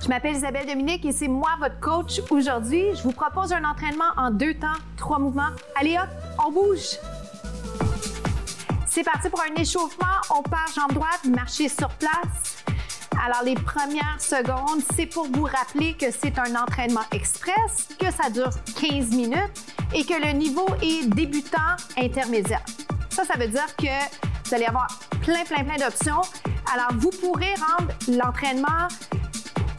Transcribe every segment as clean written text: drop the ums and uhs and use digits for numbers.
Je m'appelle Isabelle Dominique et c'est moi votre coach aujourd'hui. Je vous propose un entraînement en 2 temps, 3 mouvements. Allez hop, on bouge! C'est parti pour un échauffement. On part jambe droite, marcher sur place. Alors, les premières secondes, c'est pour vous rappeler que c'est un entraînement express, que ça dure 15 minutes et que le niveau est débutant intermédiaire. Ça veut dire que vous allez avoir plein d'options. Alors, vous pourrez rendre l'entraînement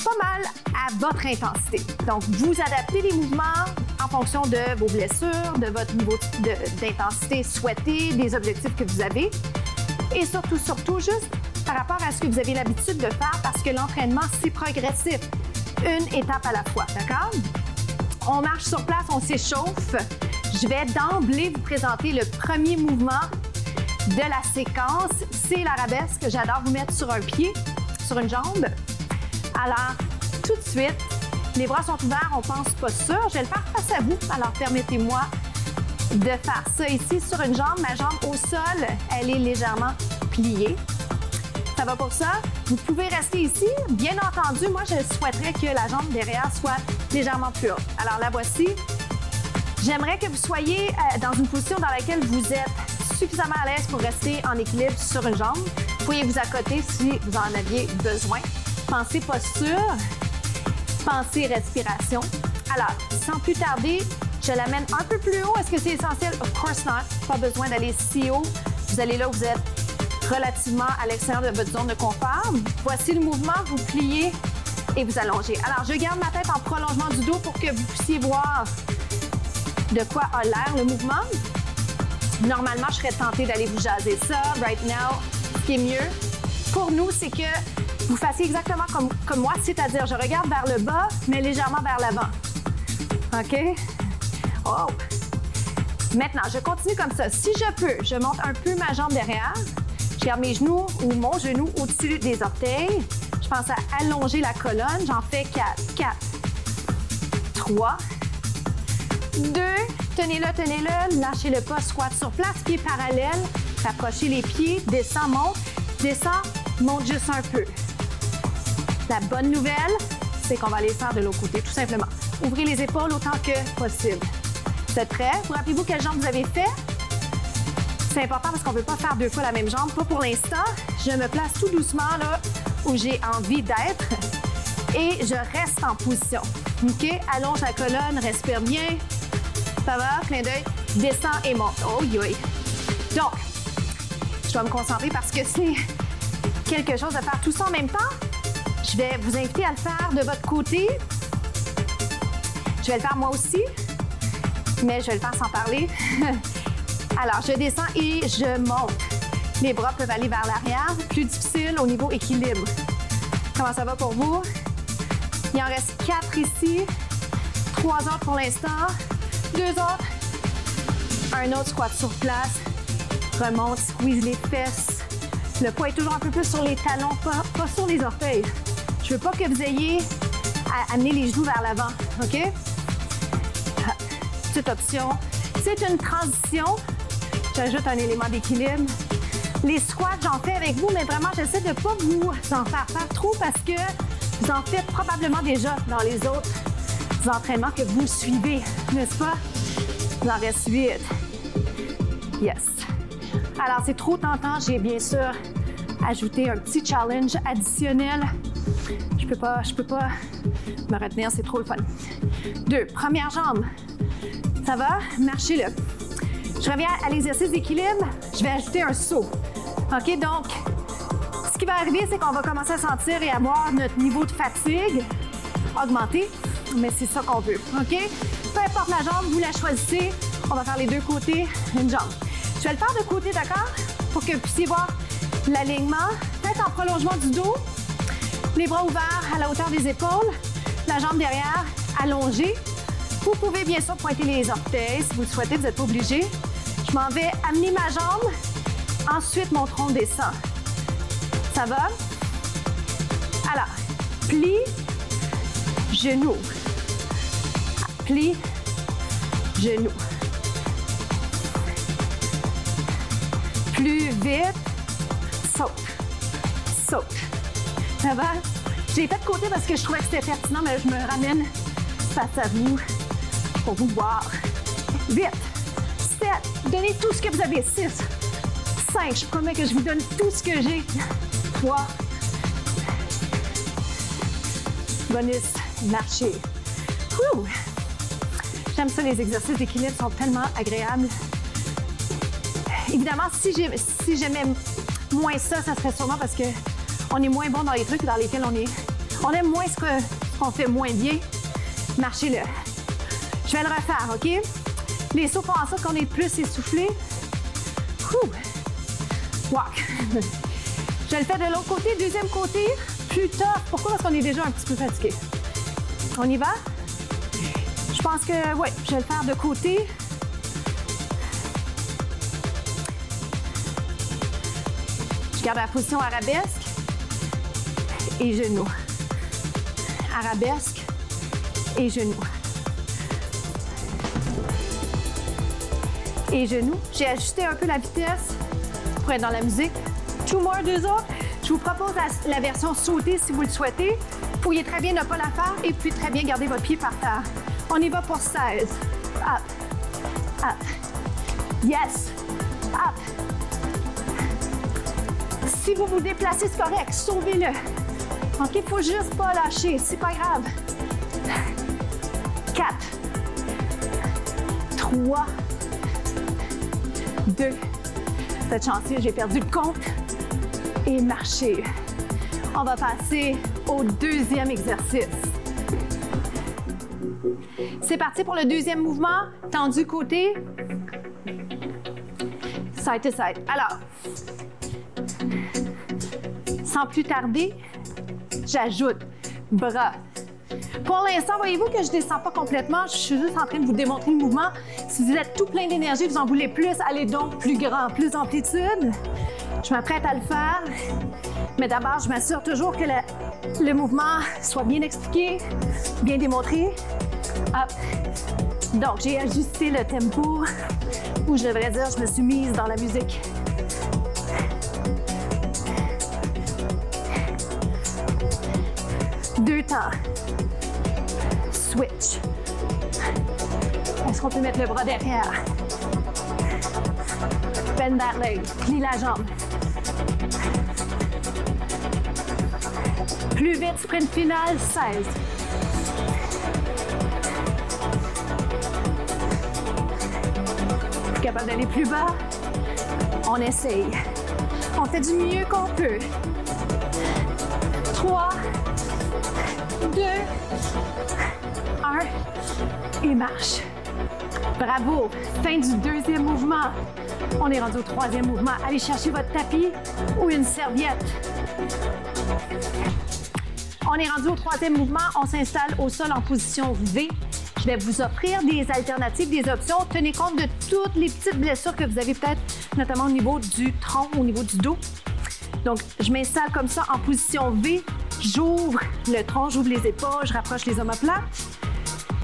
pas mal à votre intensité. Donc, vous adaptez les mouvements en fonction de vos blessures, de votre niveau d'intensité souhaité, des objectifs que vous avez et surtout, juste par rapport à ce que vous avez l'habitude de faire parce que l'entraînement, c'est progressif, une étape à la fois, d'accord? On marche sur place, on s'échauffe. Je vais d'emblée vous présenter le premier mouvement de la séquence. C'est l'arabesque. J'adore vous mettre sur un pied, sur une jambe. Alors, tout de suite, les bras sont ouverts, on pense pas sûr. Je vais le faire face à vous. Alors, permettez-moi de faire ça ici sur une jambe. Ma jambe au sol, elle est légèrement pliée. Ça va pour ça? Vous pouvez rester ici. Bien entendu, moi, je souhaiterais que la jambe derrière soit légèrement plus haute. Alors, la voici. J'aimerais que vous soyez dans une position dans laquelle vous êtes suffisamment à l'aise pour rester en équilibre sur une jambe. Vous pouvez vous accoter si vous en aviez besoin. Pensez posture, pensez respiration. Alors, sans plus tarder, je l'amène un peu plus haut. Est-ce que c'est essentiel? Of course not. Pas besoin d'aller si haut. Vous allez là où vous êtes relativement à l'extérieur de votre zone de confort. Voici le mouvement. Vous pliez et vous allongez. Alors, je garde ma tête en prolongement du dos pour que vous puissiez voir de quoi a l'air le mouvement. Normalement, je serais tentée d'aller vous jaser ça. Right now, ce qui est mieux pour nous, c'est que vous fassiez exactement comme moi, c'est-à-dire je regarde vers le bas, mais légèrement vers l'avant. OK? Oh! Maintenant, je continue comme ça. Si je peux, je monte un peu ma jambe derrière. Je garde mes genoux ou mon genou au-dessus des orteils. Je pense à allonger la colonne. J'en fais 4. 4, 3, 2, tenez-le, lâchez-le pas, squat sur place, pieds parallèles, rapprochez les pieds, descends, monte juste un peu. La bonne nouvelle, c'est qu'on va aller faire de l'autre côté, tout simplement. Ouvrez les épaules autant que possible. Vous êtes prêts? Vous rappelez-vous quelle jambe vous avez fait? C'est important parce qu'on ne peut pas faire 2 fois la même jambe, pas pour l'instant. Je me place tout doucement là où j'ai envie d'être et je reste en position. OK? Allonge la colonne, respire bien. Ça va? Clin d'œil. Descends et monte. Oh, yoï. Donc, je dois me concentrer parce que c'est quelque chose de faire tout ça en même temps. Je vais vous inviter à le faire de votre côté. Je vais le faire moi aussi, mais je vais le faire sans parler. Alors, je descends et je monte. Les bras peuvent aller vers l'arrière. Plus difficile au niveau équilibre. Comment ça va pour vous? Il en reste 4 ici. 3 autres pour l'instant. 2 autres. Un autre squat sur place. Remonte, squeeze les fesses. Le poids est toujours un peu plus sur les talons, pas sur les orteils. Je veux pas que vous ayez à amener les genoux vers l'avant, OK? Petite option. C'est une transition. J'ajoute un élément d'équilibre. Les squats, j'en fais avec vous, mais vraiment, j'essaie de ne pas vous en faire trop parce que vous en faites probablement déjà dans les autres entraînements que vous suivez, n'est-ce pas? Il en reste 8. Yes. Alors, c'est trop tentant. J'ai bien sûr ajouté un petit challenge additionnel. Je peux pas me retenir, c'est trop le fun. 2, première jambe. Ça va? Marchez-le. Je reviens à l'exercice d'équilibre. Je vais ajouter un saut. OK? Donc, ce qui va arriver, c'est qu'on va commencer à sentir et à voir notre niveau de fatigue augmenter. Mais c'est ça qu'on veut. OK? Peu importe la jambe, vous la choisissez. On va faire les 2 côtés, une jambe. Je vais le faire de côté, d'accord? Pour que vous puissiez voir l'alignement. Tête en prolongement du dos. Les bras ouverts à la hauteur des épaules. La jambe derrière allongée. Vous pouvez bien sûr pointer les orteils si vous le souhaitez, vous n'êtes pas obligé. Je m'en vais amener ma jambe. Ensuite, mon tronc descend. Ça va? Alors, plie, genou. Plie, genou. Plus vite, saute, saute. Ça va? Je l'ai fait de côté parce que je trouvais que c'était pertinent, mais je me ramène face à vous pour vous voir. 8, 7, donnez tout ce que vous avez. 6, 5, je promets que je vous donne tout ce que j'ai. 3, bonus, marcher. Ouh. J'aime ça, les exercices d'équilibre sont tellement agréables. Évidemment, si j'aimais moins ça, ça serait sûrement parce qu'on est moins bon dans les trucs dans lesquels on aime moins ce qu'on fait moins bien. Marchez-le. Je vais le refaire, OK? Les sauts font en sorte qu'on est plus essoufflé. Ouh. Walk. Je le fais de l'autre côté, deuxième côté, plus tough. Pourquoi? Parce qu'on est déjà un petit peu fatigué. On y va? Je pense que, oui, je vais le faire de côté. Je garde la position arabesque et genoux. Arabesque et genoux. Et genoux. J'ai ajusté un peu la vitesse pour être dans la musique. 2 more, 2 autres. Je vous propose la version sautée si vous le souhaitez. Vous pourriez très bien ne pas la faire et puis très bien garder votre pied par terre. On y va pour 16. Up. Up. Yes. Up. Si vous vous déplacez, c'est correct. Sauvez-le. OK, il ne faut juste pas lâcher. C'est pas grave. 4. 3. 2. Vous êtes chanceux, j'ai perdu le compte. Et marcher. On va passer au deuxième exercice. C'est parti pour le deuxième mouvement. Tendu côté. Side to side. Alors, sans plus tarder, j'ajoute bras. Pour l'instant, voyez-vous que je ne descends pas complètement. Je suis juste en train de vous démontrer le mouvement. Si vous êtes tout plein d'énergie, vous en voulez plus, allez donc plus grand, plus d'amplitude. Je m'apprête à le faire. Mais d'abord, je m'assure toujours que le mouvement soit bien expliqué, bien démontré. Hop. Donc, j'ai ajusté le tempo, ou je devrais dire, je me suis mise dans la musique. Deux temps. Switch. Est-ce qu'on peut mettre le bras derrière? Bend that leg. Plie la jambe. Plus vite, sprint final, 16. Capable d'aller plus bas? On essaye. On fait du mieux qu'on peut. 3, 2, 1 et marche. Bravo! Fin du deuxième mouvement. On est rendu au troisième mouvement. Allez chercher votre tapis ou une serviette. On est rendu au troisième mouvement. On s'installe au sol en position V. Je vais vous offrir des alternatives, des options. Tenez compte de toutes les petites blessures que vous avez peut-être, notamment au niveau du tronc, au niveau du dos. Donc, je m'installe comme ça en position V. J'ouvre le tronc, j'ouvre les épaules, je rapproche les omoplates.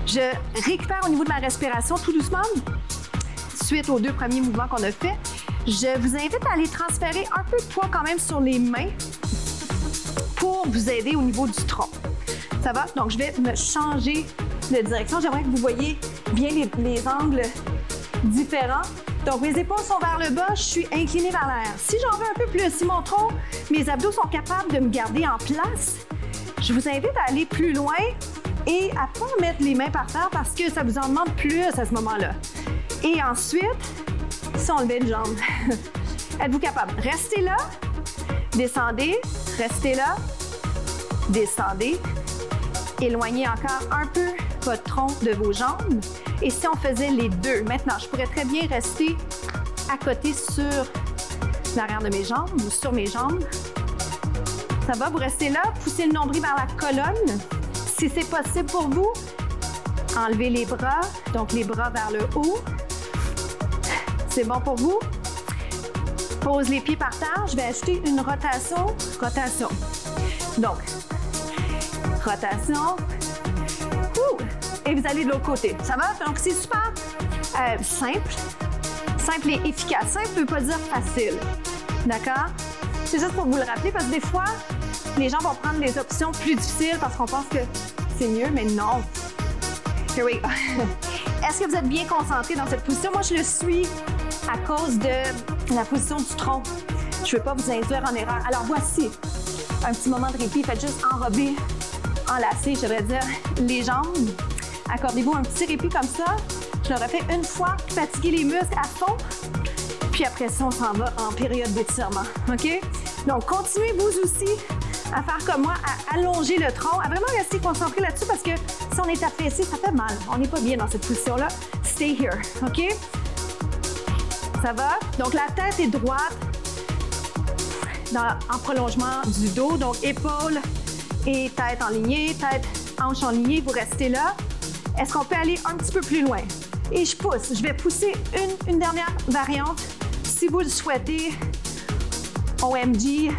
Je récupère au niveau de ma respiration tout doucement, suite aux deux premiers mouvements qu'on a fait. Je vous invite à aller transférer un peu de poids quand même sur les mains pour vous aider au niveau du tronc. Ça va? Donc, je vais me changer de direction. J'aimerais que vous voyez bien les angles différents. Donc, mes épaules sont vers le bas, je suis inclinée vers l'arrière. Si j'en veux un peu plus, si mon tronc, mes abdos sont capables de me garder en place, je vous invite à aller plus loin et à ne pas mettre les mains par terre parce que ça vous en demande plus à ce moment-là. Et ensuite, si on levait une jambe, êtes-vous capable? Restez là, descendez, restez là, descendez, éloignez encore un peu votre tronc de vos jambes. Et si on faisait les deux, maintenant, je pourrais très bien rester à côté sur l'arrière de mes jambes ou sur mes jambes. Ça va, vous restez là, poussez le nombril vers la colonne. Si c'est possible pour vous, enlevez les bras, donc les bras vers le haut. C'est bon pour vous? Pose les pieds par terre, je vais ajouter une rotation, rotation. Donc, rotation. Et vous allez de l'autre côté. Ça va? Donc, c'est super simple. Simple et efficace. Simple ne veut pas dire facile. D'accord? C'est juste pour vous le rappeler parce que des fois, Les gens vont prendre des options plus difficiles parce qu'on pense que c'est mieux, mais non. Here we go. Est-ce que vous êtes bien concentré dans cette position? Moi, je le suis à cause de la position du tronc. Je ne veux pas vous induire en erreur. Alors, voici un petit moment de répit. Faites juste enrober, enlacer, je devrais dire, les jambes. Accordez-vous un petit répit comme ça. Je le refais une fois, fatiguez les muscles à fond. Puis après ça, on s'en va en période d'étirement. OK? Donc, continuez vous aussi à faire comme moi, à allonger le tronc, à vraiment rester concentré là-dessus parce que si on est affaissé, ça fait mal. On n'est pas bien dans cette position-là. Stay here. OK? Ça va? Donc, la tête est droite en prolongement du dos. Donc, épaules et tête en lignée, tête, hanche en lignée. Vous restez là. Est-ce qu'on peut aller un petit peu plus loin? Et je pousse. Je vais pousser une dernière variante. Si vous le souhaitez, OMG,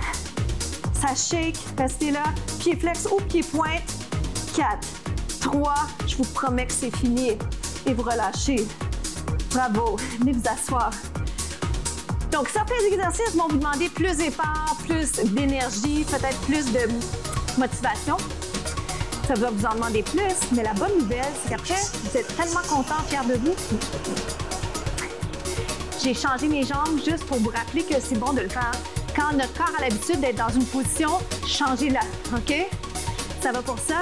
ça shake, restez là. Pied flex ou pied pointe. 4, 3, je vous promets que c'est fini. Et vous relâchez. Bravo. Venez vous asseoir. Donc, certains exercices vont vous demander plus d'efforts, plus d'énergie, peut-être plus de motivation. Ça va vous en demander plus, mais la bonne nouvelle, c'est qu'après, vous êtes tellement content, fiers de vous. J'ai changé mes jambes juste pour vous rappeler que c'est bon de le faire. Quand notre corps a l'habitude d'être dans une position, changez-la, OK? Ça va pour ça?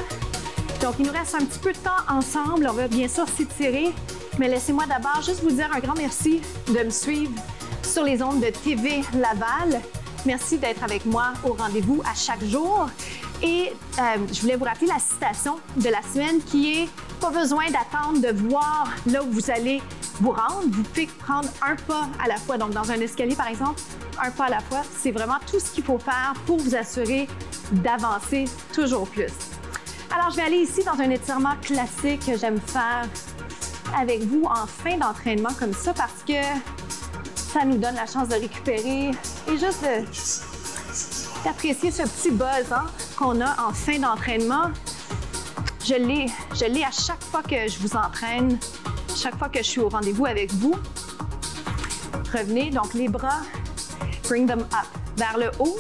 Donc, il nous reste un petit peu de temps ensemble. On va bien sûr s'étirer, mais laissez-moi d'abord juste vous dire un grand merci de me suivre sur les ondes de TV Laval. Merci d'être avec moi au rendez-vous à chaque jour. Et je voulais vous rappeler la citation de la semaine qui est « Pas besoin d'attendre de voir là où vous allez vous rendre. Vous pouvez prendre un pas à la fois. » Donc, dans un escalier, par exemple, un pas à la fois, c'est vraiment tout ce qu'il faut faire pour vous assurer d'avancer toujours plus. Alors, je vais aller ici dans un étirement classique que j'aime faire avec vous en fin d'entraînement comme ça parce que ça nous donne la chance de récupérer et juste d'apprécier ce petit buzz qu'on a en fin d'entraînement. Je l'ai à chaque fois que je vous entraîne, chaque fois que je suis au rendez-vous avec vous. Revenez, donc les bras, bring them up, vers le haut,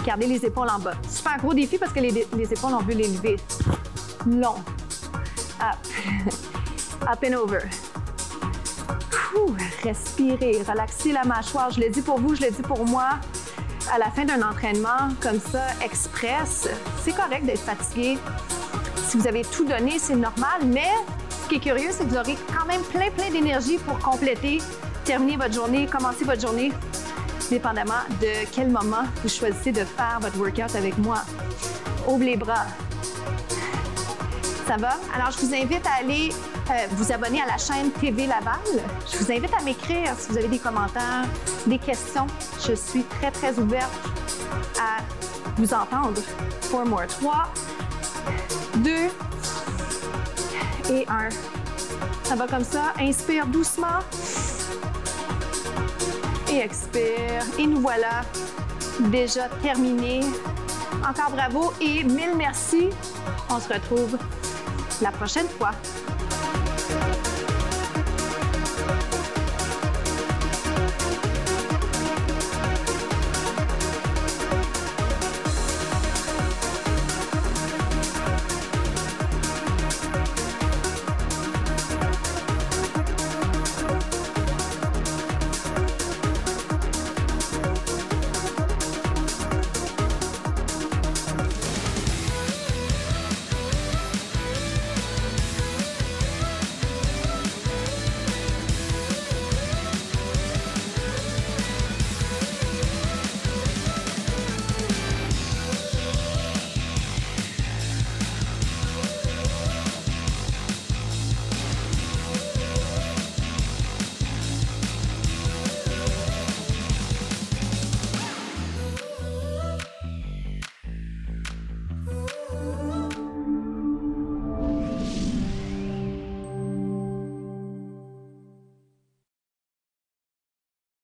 gardez les épaules en bas. Super gros défi parce que les épaules, on veut les lever. Long, up, up and over. Respirez, relaxez la mâchoire. Je le dis pour vous, je le dis pour moi. À la fin d'un entraînement comme ça, express, c'est correct d'être fatigué. Si vous avez tout donné, c'est normal, mais ce qui est curieux, c'est que vous aurez quand même plein d'énergie pour compléter, terminer votre journée, commencer votre journée, dépendamment de quel moment vous choisissez de faire votre workout avec moi. Ouvre les bras. Ça va? Alors, je vous invite à aller vous abonner à la chaîne TV Laval. Je vous invite à m'écrire si vous avez des commentaires, des questions. Je suis très ouverte à vous entendre. 4 more. 3, 2 et 1. Ça va comme ça. Inspire doucement. Et expire. Et nous voilà déjà terminés. Encore bravo et mille merci. On se retrouve la prochaine fois.